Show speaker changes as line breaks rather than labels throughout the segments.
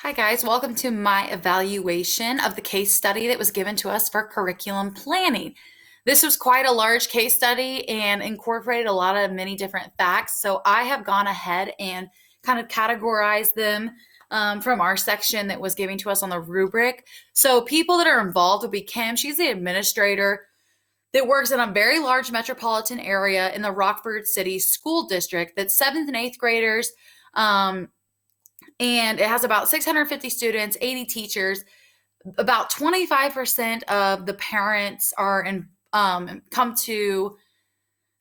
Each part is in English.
Hi guys, welcome to my evaluation of the case study that was given to us for curriculum planning. This was quite a large case study and incorporated a lot of many different facts. So I have gone ahead and kind of categorized them from our section that was given to us on the rubric. So people that are involved would be Kim. She's the administrator that works in a very large metropolitan area in the Rockford City School District that's 7th and 8th graders. And it has about 650 students, 80 teachers. About 25% of the parents are come to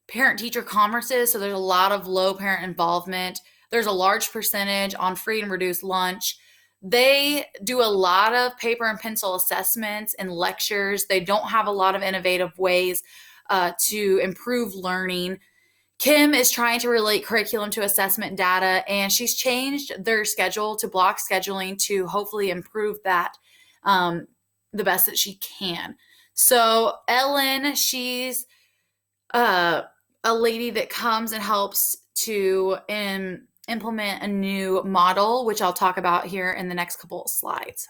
parent-teacher conferences, so there's a lot of low parent involvement. There's a large percentage on free and reduced lunch. They do a lot of paper and pencil assessments and lectures. They don't have a lot of innovative ways to improve learning. Kim is trying to relate curriculum to assessment data, and she's changed their schedule to block scheduling to hopefully improve that the best that she can. So Ellen, she's a lady that comes and helps to implement a new model, which I'll talk about here in the next couple of slides.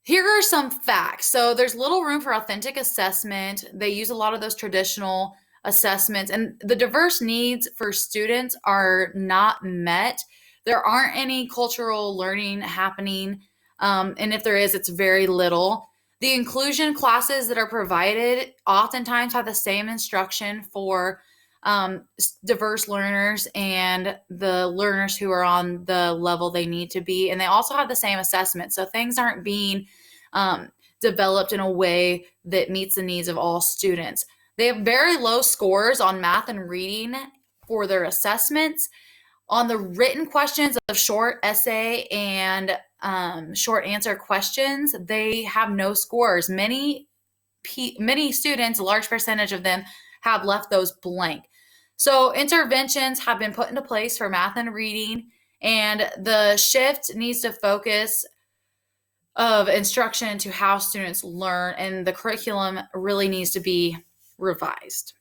Here are some facts. So there's little room for authentic assessment. They use a lot of those traditional assessments, and the diverse needs for students are not met. There aren't any cultural learning happening, and if there is, it's very little. The inclusion classes that are provided oftentimes have the same instruction for diverse learners and the learners who are on the level they need to be, and they also have the same assessment. So things aren't being developed in a way that meets the needs of all students. They have very low scores on math and reading for their assessments. On the written questions of short essay and short answer questions, they have no scores. Many students, a large percentage of them, have left those blank. So interventions have been put into place for math and reading, and the shift needs to focus of instruction to how students learn, and the curriculum really needs to be revised.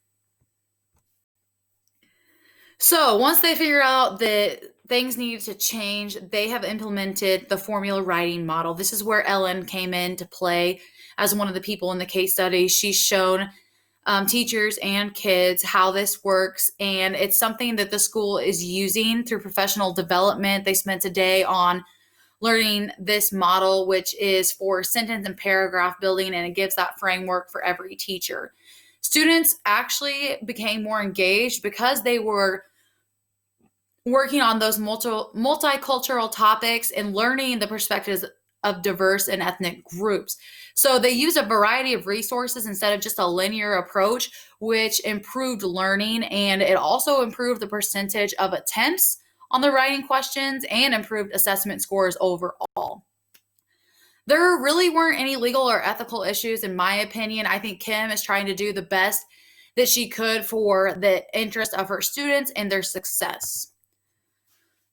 So once they figure out that things needed to change, they have implemented the formula writing model. This is where Ellen came into play as one of the people in the case study. She's shown teachers and kids how this works, and it's something that the school is using through professional development. They spent a day on learning this model, which is for sentence and paragraph building, and it gives that framework for every teacher. Students actually became more engaged because they were working on those multicultural topics and learning the perspectives of diverse and ethnic groups. So they used a variety of resources instead of just a linear approach, which improved learning, and it also improved the percentage of attempts on the writing questions and improved assessment scores overall. There really weren't any legal or ethical issues, in my opinion. I think Kim is trying to do the best that she could for the interest of her students and their success.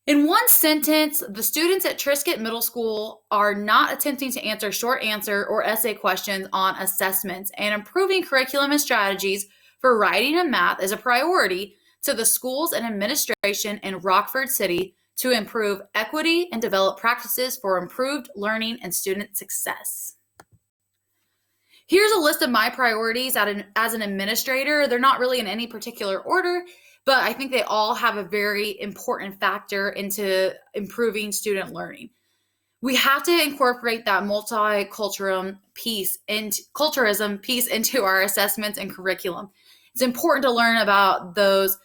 In one sentence, the students at Triscuit Middle School are not attempting to answer short answer or essay questions on assessments, and improving curriculum and strategies for writing and math is a priority to the schools and administration in Rockford City to improve equity and develop practices for improved learning and student success. Here's a list of my priorities as an administrator. They're not really in any particular order, but I think they all have a very important factor into improving student learning. We have to incorporate that multiculturalism piece into our assessments and curriculum. It's important to learn about those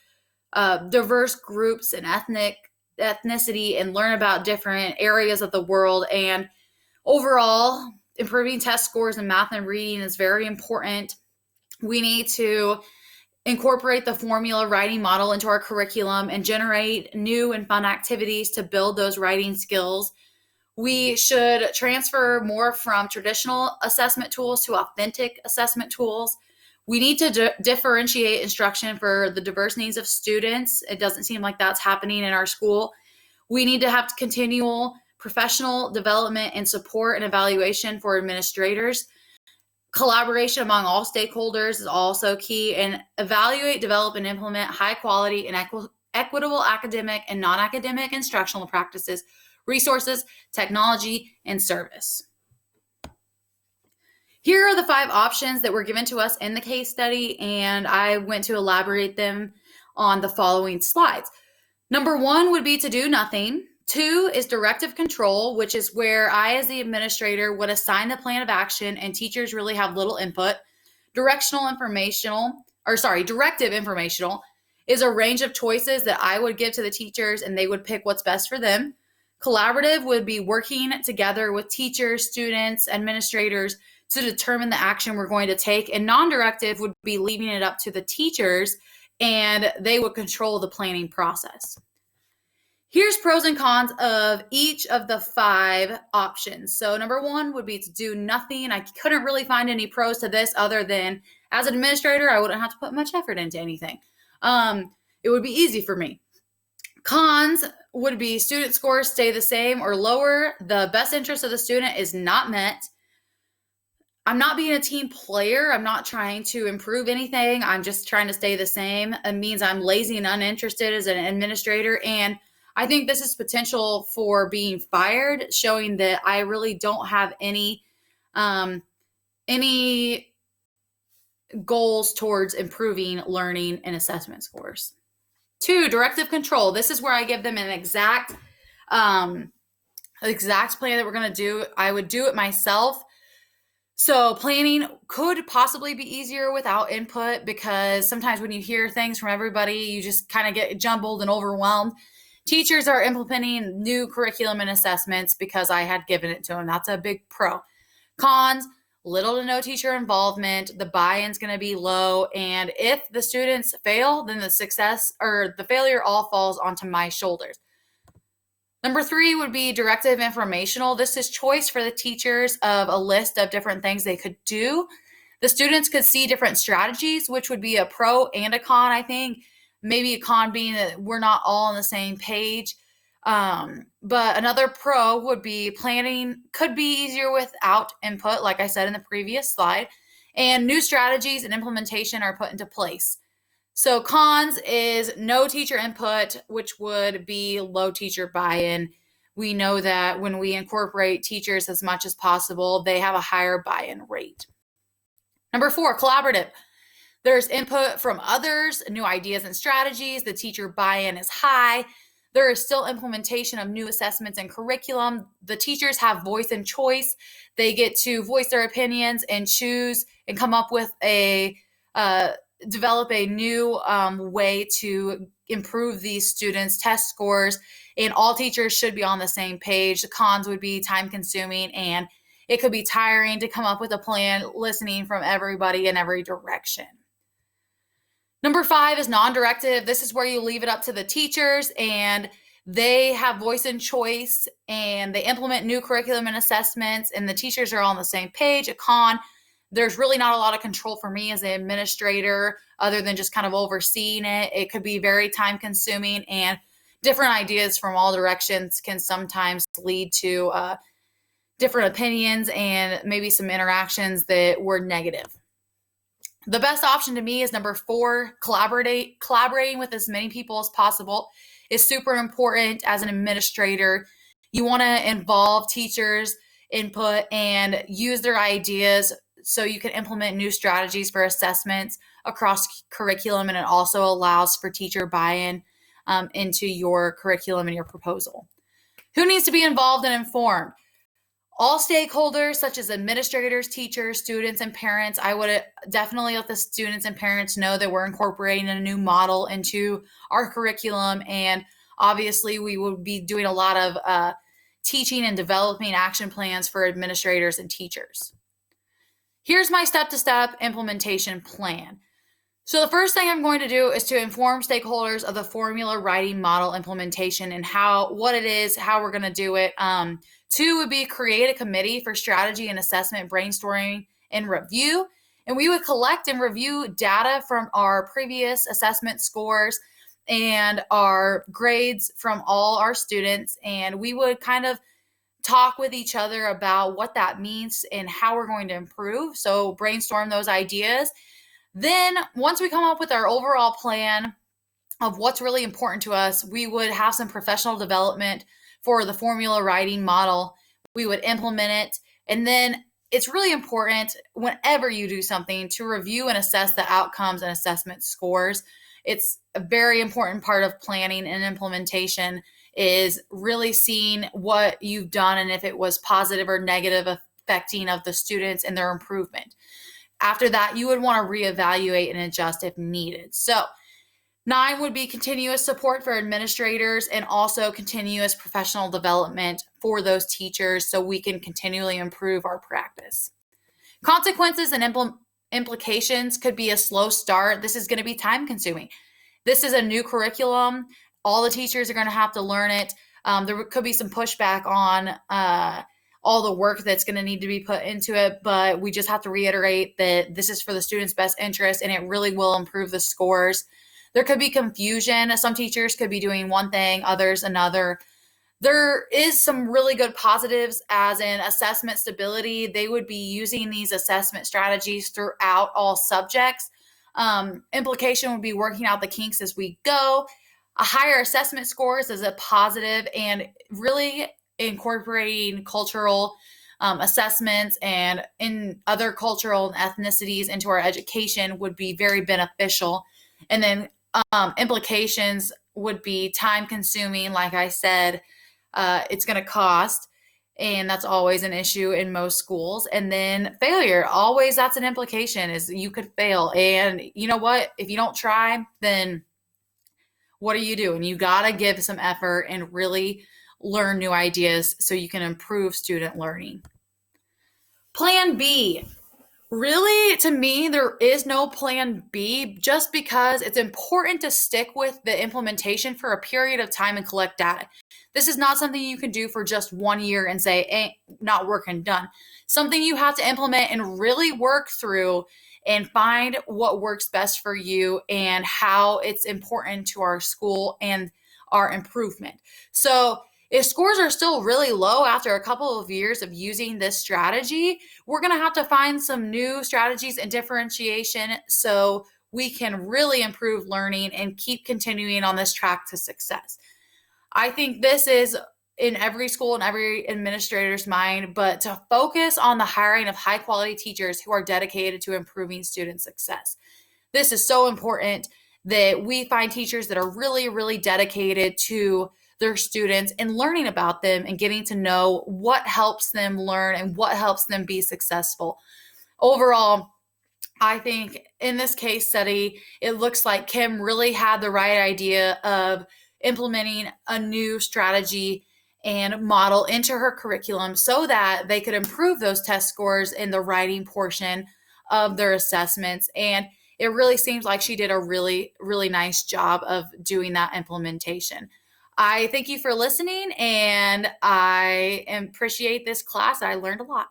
diverse groups and ethnicity and learn about different areas of the world. And overall, improving test scores in math and reading is very important. We need to incorporate the formula writing model into our curriculum and generate new and fun activities to build those writing skills. We should transfer more from traditional assessment tools to authentic assessment tools. We need to differentiate instruction for the diverse needs of students. It doesn't seem like that's happening in our school. We need to have continual professional development and support and evaluation for administrators. Collaboration among all stakeholders is also key, and evaluate, develop, and implement high quality and equitable academic and non-academic instructional practices resources, technology, and service. Here are the 5 options that were given to us in the case study, and I went to elaborate them on the following slides. Number 1 would be to do nothing. 2 is directive control, which is where I, as the administrator, would assign the plan of action and teachers really have little input. Directive informational is a range of choices that I would give to the teachers and they would pick what's best for them. Collaborative would be working together with teachers, students, administrators to determine the action we're going to take. And non-directive would be leaving it up to the teachers and they would control the planning process. Here's pros and cons of each of the 5 options. So number 1 would be to do nothing. I couldn't really find any pros to this other than as an administrator, I wouldn't have to put much effort into anything. It would be easy for me. Cons would be student scores stay the same or lower. The best interest of the student is not met. I'm not being a team player. I'm not trying to improve anything. I'm just trying to stay the same. It means I'm lazy and uninterested as an administrator. And I think this is potential for being fired, showing that I really don't have any goals towards improving learning and assessment scores. 2, directive control. This is where I give them an exact plan that we're going to do. I would do it myself. So planning could possibly be easier without input because sometimes when you hear things from everybody, you just kind of get jumbled and overwhelmed. Teachers are implementing new curriculum and assessments because I had given it to them. That's a big pro. Cons, little to no teacher involvement. The buy-in's going to be low. And if the students fail, then the failure all falls onto my shoulders. Number 3 would be directive informational. This is choice for the teachers of a list of different things they could do. The students could see different strategies, which would be a pro and a con, I think. Maybe a con being that we're not all on the same page. But another pro would be planning could be easier without input, like I said in the previous slide. And new strategies and implementation are put into place. So cons is no teacher input, which would be low teacher buy-in. We know that when we incorporate teachers as much as possible, they have a higher buy-in rate. Number 4, collaborative. There's input from others, new ideas and strategies. The teacher buy-in is high. There is still implementation of new assessments and curriculum. The teachers have voice and choice. They get to voice their opinions and choose and come up with develop a new way to improve these students' test scores, and all teachers should be on the same page. The cons would be time consuming, and it could be tiring to come up with a plan, listening from everybody in every direction. Number 5 is non-directive. This is where you leave it up to the teachers, and they have voice and choice, and they implement new curriculum and assessments, and the teachers are all on the same page. A con, there's really not a lot of control for me as an administrator other than just kind of overseeing it. It could be very time consuming, and different ideas from all directions can sometimes lead to different opinions and maybe some interactions that were negative. The best option to me is number 4, collaborating with as many people as possible is super important as an administrator. You want to involve teachers' input and use their ideas so you can implement new strategies for assessments across curriculum, and it also allows for teacher buy-in into your curriculum and your proposal. Who needs to be involved and informed? All stakeholders such as administrators, teachers, students, and parents. I would definitely let the students and parents know that we're incorporating a new model into our curriculum, and obviously we would be doing a lot of teaching and developing action plans for administrators and teachers. Here's my step-to-step implementation plan. So the first thing I'm going to do is to inform stakeholders of the formula writing model implementation and what it is, how we're going to do it. 2 would be create a committee for strategy and assessment, brainstorming, and review. And we would collect and review data from our previous assessment scores and our grades from all our students. And we would kind of talk with each other about what that means and how we're going to improve. So brainstorm those ideas. Then once we come up with our overall plan of what's really important to us, we would have some professional development for the formula writing model. We would implement it. And then it's really important whenever you do something to review and assess the outcomes and assessment scores. It's a very important part of planning and implementation is really seeing what you've done and if it was positive or negative affecting of the students and their improvement. After that, you would want to reevaluate and adjust if needed. So 9 would be continuous support for administrators and also continuous professional development for those teachers so we can continually improve our practice. Consequences and implications could be a slow start. This is going to be time consuming. This is a new curriculum. All the teachers are going to have to learn it. There could be some pushback on all the work that's going to need to be put into it, but we just have to reiterate that this is for the students' best interest and it really will improve the scores. There could be confusion. Some teachers could be doing one thing, others another. There is some really good positives as in assessment stability. They would be using these assessment strategies throughout all subjects. Implication would be working out the kinks as we go. A higher assessment scores is a positive, and really incorporating cultural assessments and in other cultural and ethnicities into our education would be very beneficial. And then implications would be time consuming. Like I said, it's going to cost, and that's always an issue in most schools. And then failure, always that's an implication is you could fail. And you know what? If you don't try, then what are you doing? You got to give some effort and really learn new ideas so you can improve student learning. Plan B. Really, to me, there is no plan B just because it's important to stick with the implementation for a period of time and collect data. This is not something you can do for just 1 year and say, ain't not working, done. Something you have to implement and really work through and find what works best for you and how it's important to our school and our improvement. So if scores are still really low after a couple of years of using this strategy, we're going to have to find some new strategies and differentiation so we can really improve learning and keep continuing on this track to success. I think this is in every school and every administrator's mind, but to focus on the hiring of high quality teachers who are dedicated to improving student success. This is so important that we find teachers that are really, really dedicated to their students and learning about them and getting to know what helps them learn and what helps them be successful. Overall, I think in this case study, it looks like Kim really had the right idea of implementing a new strategy and model into her curriculum so that they could improve those test scores in the writing portion of their assessments. And it really seems like she did a really, really nice job of doing that implementation. I thank you for listening, and I appreciate this class. I learned a lot.